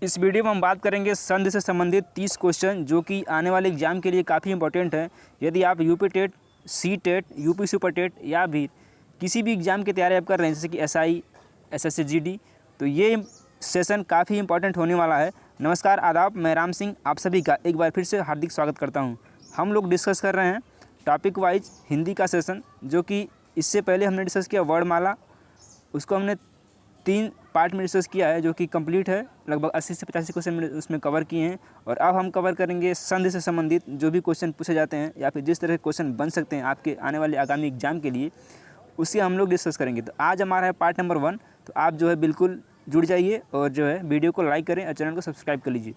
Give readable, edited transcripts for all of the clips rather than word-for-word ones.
इस वीडियो में हम बात करेंगे संधि से संबंधित 30 क्वेश्चन जो कि आने वाले एग्जाम के लिए काफ़ी इंपॉर्टेंट है। यदि आप UP TET, C TET, UP super TET या भी किसी भी एग्ज़ाम की तैयारी आप कर रहे हैं जैसे कि एसआई, एसएससी जीडी, तो ये सेशन काफ़ी इंपॉर्टेंट होने वाला है। नमस्कार, आदाब, मैं राम सिंह आप सभी का एक बार फिर से हार्दिक स्वागत करता हूँ। हम लोग डिस्कस कर रहे हैं टॉपिक वाइज हिंदी का सेशन, जो कि इससे पहले हमने डिस्कस किया वर्णमाला, उसको हमने 3 पार्ट में डिस्कस किया है जो कि कंप्लीट है। लगभग 80 से 85 क्वेश्चन उसमें कवर किए हैं। और अब हम कवर करेंगे संधि से संबंधित जो भी क्वेश्चन पूछे जाते हैं या फिर जिस तरह के क्वेश्चन बन सकते हैं आपके आने वाले आगामी एग्जाम के लिए, उसे हम लोग डिस्कस करेंगे। तो आज हमारा है पार्ट नंबर 1। तो आप जो है बिल्कुल जुड़ जाइए और जो है वीडियो को लाइक करें और चैनल को सब्सक्राइब कर लीजिए।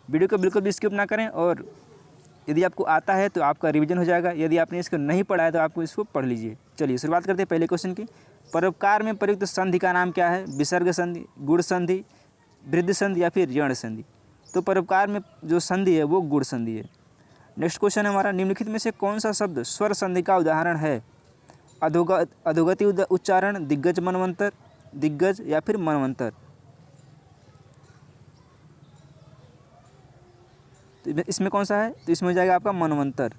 वीडियो को बिल्कुल भी स्किप ना करें, और यदि आपको आता है तो आपका रिवीजन हो जाएगा। यदि आपने इसको नहीं पढ़ा है तो आपको इसको पढ़ लीजिए। चलिए शुरुआत करते हैं पहले क्वेश्चन की। परोपकार में प्रयुक्त संधि का नाम क्या है? विसर्ग संधि, गुण संधि, वृद्धि संधि या फिर ऋण संधि। तो परोपकार में जो संधि है वो गुण संधि है। नेक्स्ट क्वेश्चन है हमारा, निम्नलिखित में से कौन सा शब्द स्वर संधि का उदाहरण है? अधोगति उच्चारण, दिग्गज मनवंतर, दिग्गज या फिर मनवंतर। तो इसमें कौन सा है? तो इसमें हो जाएगा आपका मनवंतर।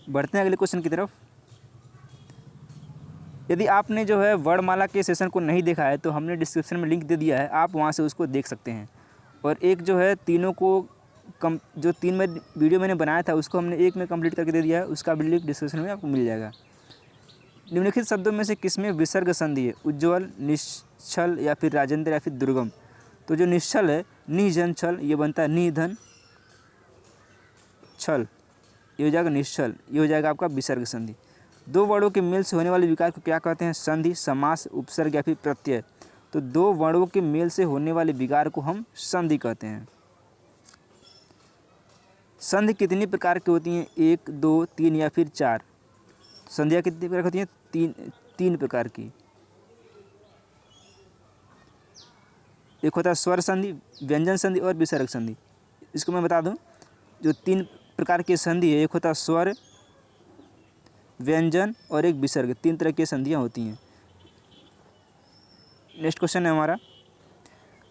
बढ़ते हैं अगले क्वेश्चन की तरफ। यदि आपने जो है वर्णमाला के सेशन को नहीं देखा है तो हमने डिस्क्रिप्शन में लिंक दे दिया है, आप वहां से उसको देख सकते हैं। और एक जो है तीनों को जो 3 में वीडियो मैंने बनाया था उसको हमने एक में कंप्लीट करके दे दिया है, उसका भी लिंक डिस्क्रिप्शन में आपको मिल जाएगा। निम्नलिखित शब्दों में से किसमें विसर्ग संधि है? उज्ज्वल, निश्चल या फिर राजेंद्र या फिर दुर्गम। तो जो निश्चल है, निजन छल, ये बनता है निधन छल, ये हो जाएगा निश्चल, ये हो जाएगा आपका विसर्ग संधि। 2 वर्णों के मेल से होने वाले विकार को क्या कहते हैं? संधि, समास, उपसर्ग या फिर प्रत्यय। तो 2 वर्णों के मेल से होने वाले विकार को हम संधि कहते हैं। संधि कितनी प्रकार की होती हैं? 1, 2, 3 या फिर 4। संधियाँ कितनी प्रकार की होती हैं? 3 प्रकार की। एक होता है स्वर संधि, व्यंजन संधि और विसर्ग संधि। इसको मैं बता दूं, जो 3 प्रकार की संधि है, एक होता है स्वर, व्यंजन और एक विसर्ग। 3 तरह की संधियाँ होती हैं। नेक्स्ट क्वेश्चन है हमारा,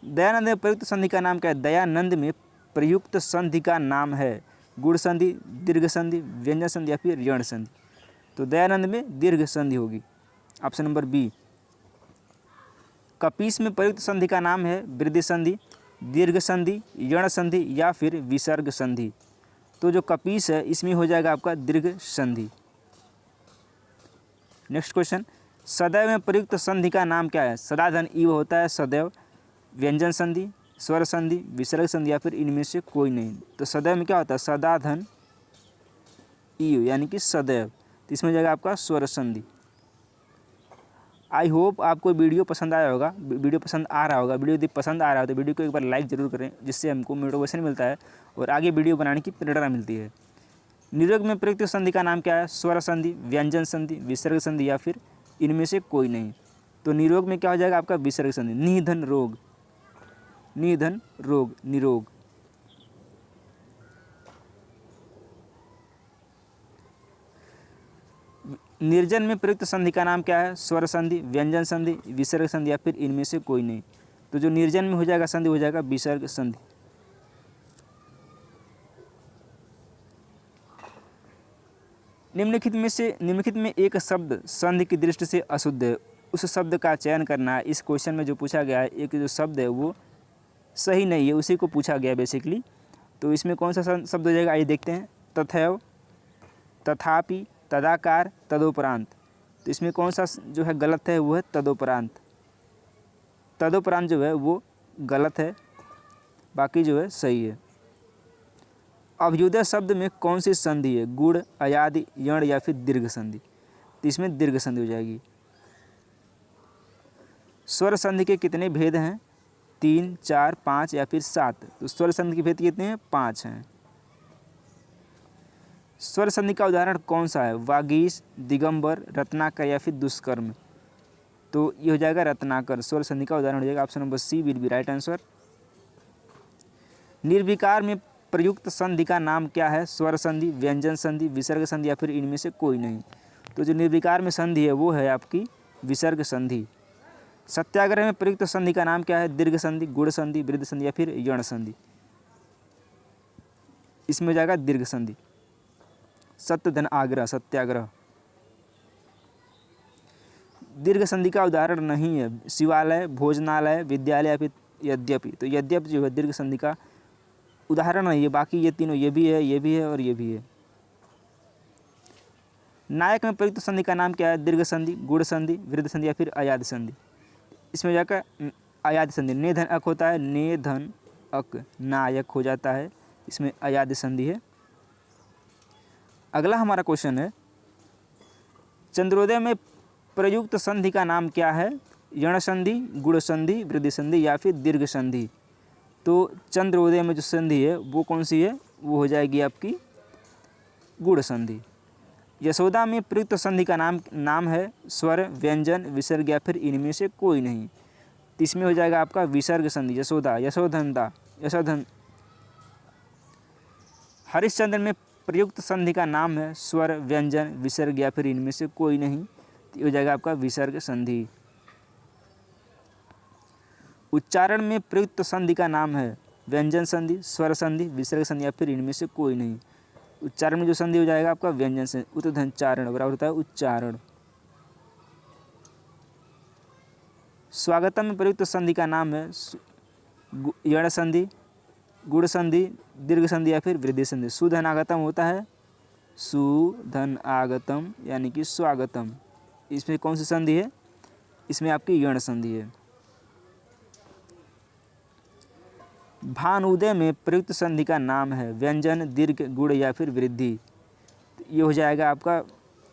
दयानंद में प्रयुक्त संधि का नाम क्या है? दयानंद में प्रयुक्त संधि का नाम है गुण संधि, दीर्घ संधि, व्यंजन संधि या फिर ऋण संधि। तो दयानंद में दीर्घ संधि होगी, ऑप्शन नंबर बी। कपीस में प्रयुक्त संधि का नाम है वृद्धि संधि, दीर्घ संधि, ऋण संधि या फिर विसर्ग संधि। तो जो कपीस है इसमें हो जाएगा आपका दीर्घ संधि। नेक्स्ट क्वेश्चन, सदैव में प्रयुक्त संधि का नाम क्या है? सदाधन इव होता है सदैव, व्यंजन संधि, स्वर संधि, विसर्ग संधि या फिर इनमें से कोई नहीं। तो सदैव में क्या होता है? सदाधन इव यानी कि सदैव, तो इसमें हो जाएगा आपका स्वर संधि। आई होप आपको वीडियो पसंद आया होगा, वीडियो पसंद आ रहा होगा। वीडियो यदि पसंद आ रहा है तो वीडियो को एक बार लाइक ज़रूर करें, जिससे हमको मोटिवेशन मिलता है और आगे वीडियो बनाने की प्रेरणा मिलती है। निरोग में प्रयुक्त संधि का नाम क्या है? स्वर संधि, व्यंजन संधि, विसर्ग संधि या फिर इनमें से कोई नहीं। तो निरोग में क्या हो जाएगा आपका? विसर्ग संधि। निधन रोग, निधन रोग, निरोग। निर्जन में प्रयुक्त संधि का नाम क्या है? स्वर संधि, व्यंजन संधि, विसर्ग संधि या फिर इनमें से कोई नहीं। तो जो निर्जन में हो जाएगा संधि हो जाएगा विसर्ग संधि। निम्नलिखित में एक शब्द संधि की दृष्टि से अशुद्ध है, उस शब्द का चयन करना है। इस क्वेश्चन में जो पूछा गया है, एक जो शब्द है वो सही नहीं है, उसी को पूछा गया है बेसिकली। तो इसमें कौन सा शब्द हो जाएगा, आइए देखते हैं। तथैव, तथापि, तदाकार, तदोपरांत। तो इसमें कौन सा जो है गलत है वो है तदोपरांत। तदोपरांत जो है वो गलत है, बाकी जो है सही है। अभ्युदय शब्द में कौन सी संधि है? गुण, अयादि, यण या फिर दीर्घ संधि। तो इसमें दीर्घ संधि हो जाएगी। स्वर संधि के कितने भेद हैं? 3, 4, 5 या फिर 7। तो स्वर संधि के भेद कितने हैं? 5 हैं। स्वर संधि का उदाहरण कौन सा है? वागीश, दिगंबर, रत्नाकर या फिर दुष्कर्म। तो ये हो जाएगा रत्नाकर, स्वर संधि का उदाहरण हो जाएगा। Option number C will be right answer. निर्विकार में प्रयुक्त संधि का नाम क्या है? स्वर संधि, व्यंजन संधि, विसर्ग संधि या फिर इनमें से कोई नहीं। तो जो निर्विकार में संधि है वो है आपकी विसर्ग संधि। सत्याग्रह में प्रयुक्त संधि का नाम क्या है? दीर्घ संधि, गुण संधि, वृद्ध संधि या फिर यण संधि। इसमें हो जाएगा दीर्घ संधि। सत्य धन आग्रह, सत्याग्रह। दीर्घ संधि का उदाहरण नहीं है शिवालय, भोजनालय, विद्यालय या फिर यद्यपि। तो यद्यपि जो है दीर्घ संधि का उदाहरण नहीं है, बाकी ये तीनों, ये भी है, ये भी है और ये भी है। नायक में प्रयुक्त संधि का नाम क्या है? दीर्घ संधि, गुण संधि, वृद्ध संधि या फिर अयाद संधि। इसमें जाकर अयाद संधि, ने धन अक होता है, ने धन अक नायक हो जाता है, इसमें अयाद संधि है। अगला हमारा क्वेश्चन है, चंद्रोदय में प्रयुक्त संधि का नाम क्या है? यण संधि, गुण संधि, वृद्धि संधि या फिर दीर्घ संधि। तो चंद्रोदय में जो संधि है वो कौन सी है? वो हो जाएगी आपकी गुण संधि। यशोदा में प्रयुक्त संधि का नाम है स्वर, व्यंजन, विसर्ग या फिर इनमें से कोई नहीं। तो इसमें हो जाएगा आपका विसर्ग संधि। यशोदा, यशोधनदा, यशोधन। हरिश्चंद्र में प्रयुक्त संधि का नाम है स्वर, व्यंजन, विसर्ग या फिर इनमें से कोई नहीं। तो हो जाएगा आपका विसर्ग संधि। उच्चारण में प्रयुक्त संधि का नाम है व्यंजन संधि, स्वर संधि, विसर्ग संधि या फिर इनमें से कोई नहीं। उच्चारण में जो संधि हो जाएगा आपका व्यंजन संधि। उत्तधनचारण बराबर होता है उच्चारण। स्वागतम में प्रयुक्त संधि का नाम है यण संधि, गुण संधि, दीर्घ संधि या फिर वृद्धि संधि। सुधनागतम होता है सुधन आगतम यानी कि स्वागतम। इसमें कौन सी संधि है? इसमें आपकी यण संधि है। भानुदय में प्रयुक्त संधि का नाम है व्यंजन, दीर्घ, गुण या फिर वृद्धि। ये हो जाएगा आपका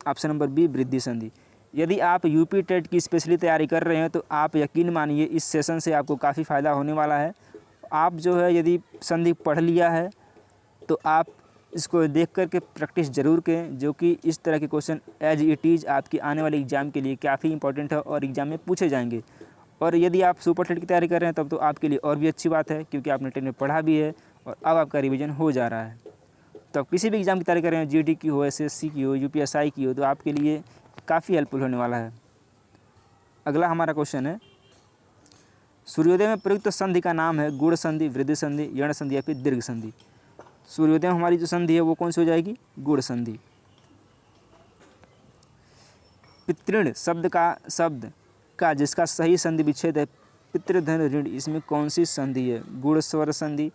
ऑप्शन नंबर बी, वृद्धि संधि। यदि आप यूपी टेट की स्पेशली तैयारी कर रहे हैं तो आप यकीन मानिए इस सेशन से आपको काफ़ी फ़ायदा होने वाला है। आप जो है यदि संधि पढ़ लिया है तो आप इसको देख कर के प्रैक्टिस ज़रूर करें, जो कि इस तरह के क्वेश्चन एज इट इज़ आपकी आने वाले एग्ज़ाम के लिए काफ़ी इंपॉर्टेंट है और एग्ज़ाम में पूछे जाएंगे। और यदि आप सुपर टेट की तैयारी कर रहे हैं तब तो आपके लिए और भी अच्छी बात है, क्योंकि आपने टेट में पढ़ा भी है और अब आपका रिवीजन हो जा रहा है। तो आप किसी भी एग्ज़ाम की तैयारी कर रहे हैं, जीडी की हो, एसएससी की हो, यूपीएसआई की हो, तो आपके लिए काफ़ी हेल्पफुल होने वाला है। अगला हमारा क्वेश्चन है, सूर्योदय में प्रयुक्त संधि का नाम है गुण संधि, वृद्धि संधि, यण संधि या फिर दीर्घ संधि। सूर्योदय में हमारी जो संधि है वो कौन सी हो जाएगी? गुण संधि। पितृण शब्द का जिसका सही संधि विच्छेद है पितृधन ऋण, इसमें कौन सी संधि है? गुण स्वर संधि,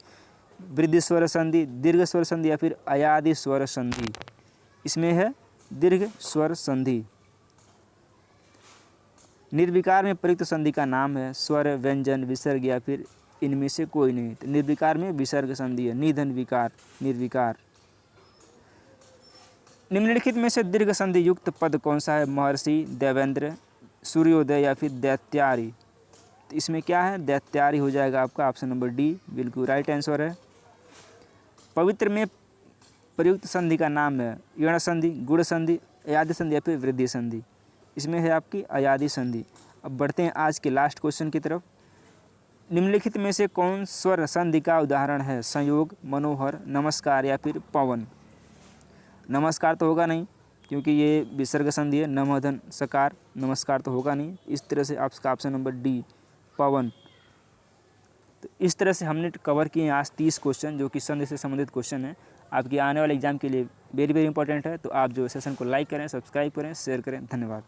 वृद्धि स्वर संधि, दीर्घ स्वर संधि या फिर अयादि स्वर संधि। इसमें है दीर्घ स्वर संधि। निर्विकार में प्रयुक्त संधि का नाम है स्वर, व्यंजन, विसर्ग या फिर इनमें से कोई नहीं। तो निर्विकार में विसर्ग संधि है, निधन विकार, निर्विकार। निम्नलिखित में से दीर्घ संधि युक्त पद कौन सा है? महर्षि, देवेंद्र, सूर्योदय या फिर दैत्यारी। तो इसमें क्या है? दैत्यारी हो जाएगा आपका ऑप्शन नंबर डी, बिल्कुल राइट आंसर है। पवित्र में प्रयुक्त संधि का नाम है यण संधि, गुण संधि, अयादि संधि या फिर वृद्धि संधि। इसमें है आपकी अयादि संधि। अब बढ़ते हैं आज के लास्ट क्वेश्चन की तरफ। निम्नलिखित में से कौन स्वर संधि का उदाहरण है? संयोग, मनोहर, नमस्कार या फिर पवन। नमस्कार तो होगा नहीं, क्योंकि ये विसर्ग संधि है। नमोधन सकार, नमस्कार तो होगा नहीं। इस तरह से आपका ऑप्शन नंबर डी, पवन। तो इस तरह से हमने कवर किए आज 30 क्वेश्चन, जो कि संधि से संबंधित क्वेश्चन है। आपके आने वाले एग्जाम के लिए वेरी वेरी इंपॉर्टेंट है। तो आप जो सेशन को लाइक करें, सब्सक्राइब करें, शेयर करें। धन्यवाद।